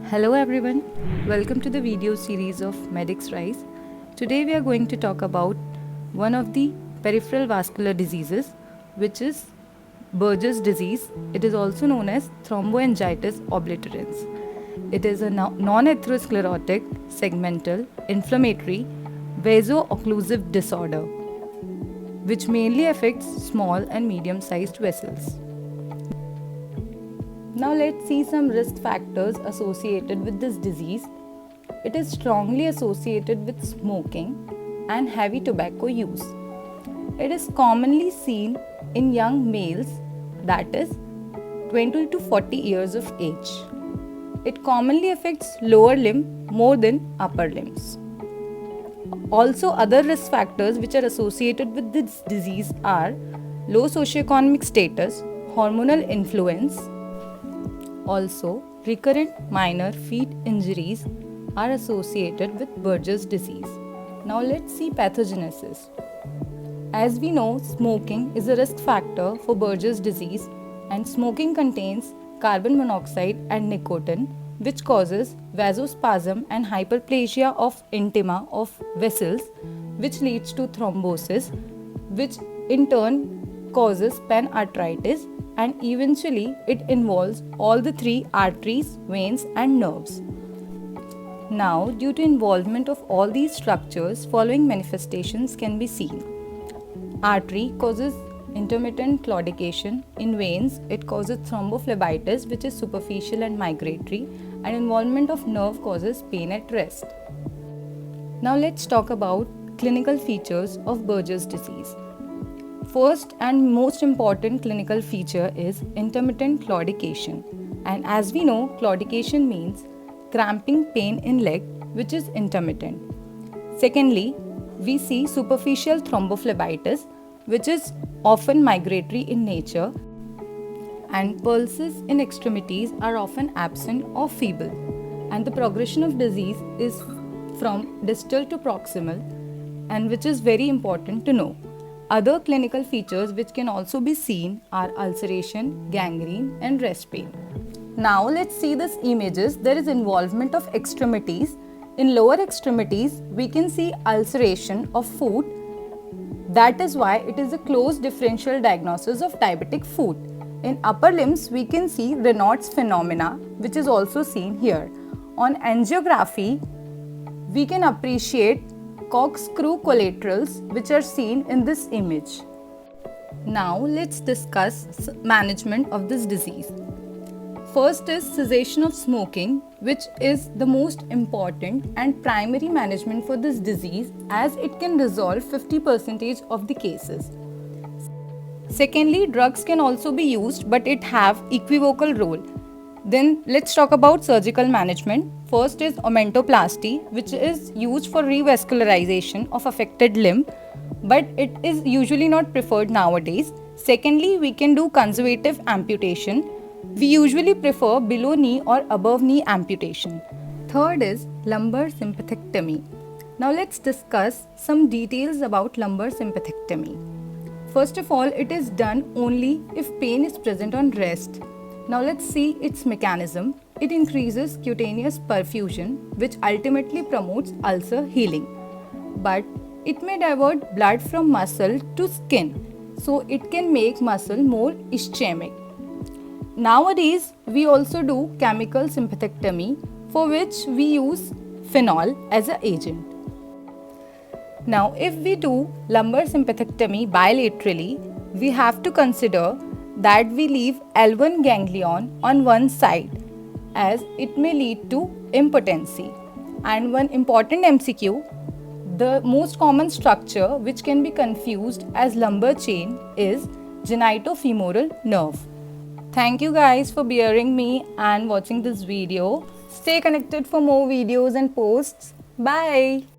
Hello everyone, welcome to the video series of Medix Rise. Today we are going to talk about one of the peripheral vascular diseases, which is Buerger's disease. It is also known as thromboangiitis obliterans. It is a non-atherosclerotic, segmental, inflammatory, vaso-occlusive disorder, which mainly affects small and medium-sized vessels. Now let's see some risk factors associated with this disease. It is strongly associated with smoking and heavy tobacco use. It is commonly seen in young males, that is 20 to 40 years of age. It commonly affects lower limb more than upper limbs. Also, other risk factors which are associated with this disease are low socioeconomic status, hormonal influence. Also, recurrent minor feet injuries are associated with Buerger's disease. Now let's see pathogenesis. As we know, smoking is a risk factor for Buerger's disease, and smoking contains carbon monoxide and nicotine, which causes vasospasm and hyperplasia of intima of vessels, which leads to thrombosis, which in turn causes panarteritis, and eventually it involves all the three arteries, veins and nerves. Now, due to involvement of all these structures, following manifestations can be seen. Artery causes intermittent claudication. In veins, it causes thrombophlebitis, which is superficial and migratory, and involvement of nerve causes pain at rest. Now let's talk about clinical features of Buerger's disease. First and most important clinical feature is intermittent claudication, and as we know, claudication means cramping pain in leg which is intermittent. Secondly, we see superficial thrombophlebitis, which is often migratory in nature, and pulses in extremities are often absent or feeble, and the progression of disease is from distal to proximal, and which is very important to know. Other clinical features which can also be seen are ulceration, gangrene and rest pain. Now let's see these images. There is involvement of extremities. In lower extremities, we can see ulceration of foot. That is why it is a close differential diagnosis of diabetic foot. In upper limbs, we can see Raynaud's phenomena, which is also seen here. On angiography, we can appreciate corkscrew collaterals, which are seen in this image. Now let's discuss management of this disease. First is cessation of smoking, which is the most important and primary management for this disease, as it can resolve 50% of the cases. Secondly, drugs can also be used, but it have equivocal role. Then let's talk about surgical management. First is omentoplasty, which is used for revascularization of affected limb, but it is usually not preferred nowadays. Secondly, we can do conservative amputation. We usually prefer below knee or above knee amputation. Third is lumbar sympathectomy. Now let's discuss some details about lumbar sympathectomy. First of all, it is done only if pain is present on rest. Now let's see its mechanism. It increases cutaneous perfusion, which ultimately promotes ulcer healing. But it may divert blood from muscle to skin, so it can make muscle more ischemic. Nowadays, we also do chemical sympathectomy, for which we use phenol as an agent. Now, if we do lumbar sympathectomy bilaterally, we have to consider that we leave L1 ganglion on one side, as it may lead to impotency. And one important MCQ, the most common structure which can be confused as lumbar chain is genitofemoral nerve. Thank you guys for bearing me and watching this video. Stay connected for more videos and posts. Bye.